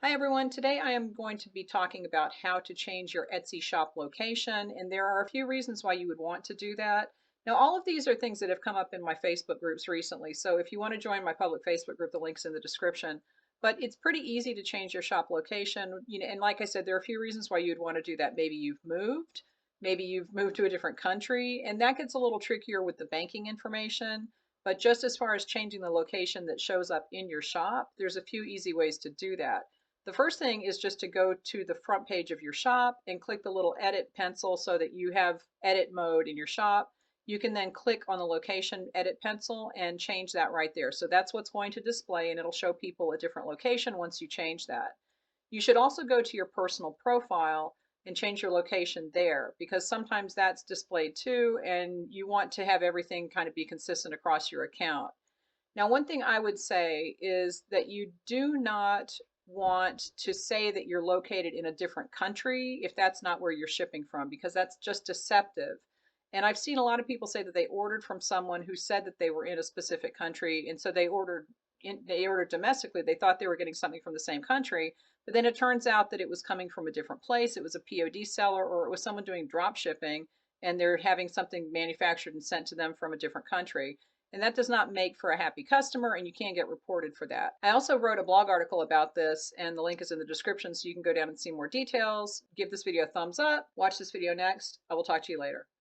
Hi everyone, today I am going to be talking about how to change your Etsy shop location, and there are a few reasons why you would want to do that. Now, all of these are things that have come up in my Facebook groups recently, so if you want to join my public Facebook group, the link's in the description. But it's pretty easy to change your shop location, and like I said, there are a few reasons why you'd want to do that. Maybe you've moved to a different country, and that gets a little trickier with the banking information. But just as far as changing the location that shows up in your shop, there's a few easy ways to do that. The first thing is just to go to the front page of your shop and click the little edit pencil so that you have edit mode in your shop. You can then click on the location edit pencil and change that right there. So that's what's going to display, and it'll show people a different location once you change that. You should also go to your personal profile and change your location there, because sometimes that's displayed too, and you want to have everything kind of be consistent across your account. Now, one thing I would say is that you do not want to say that you're located in a different country if that's not where you're shipping from, because that's just deceptive. And I've seen a lot of people say that they ordered from someone who said that they were in a specific country, and so they ordered domestically. They thought they were getting something from the same country, but then it turns out that it was coming from a different place. It was a POD seller, or it was someone doing drop shipping, and they're having something manufactured and sent to them from a different country. And that does not make for a happy customer, and you can get reported for that. I also wrote a blog article about this, and the link is in the description, so you can go down and see more details. Give this video a thumbs up. Watch this video next. I will talk to you later.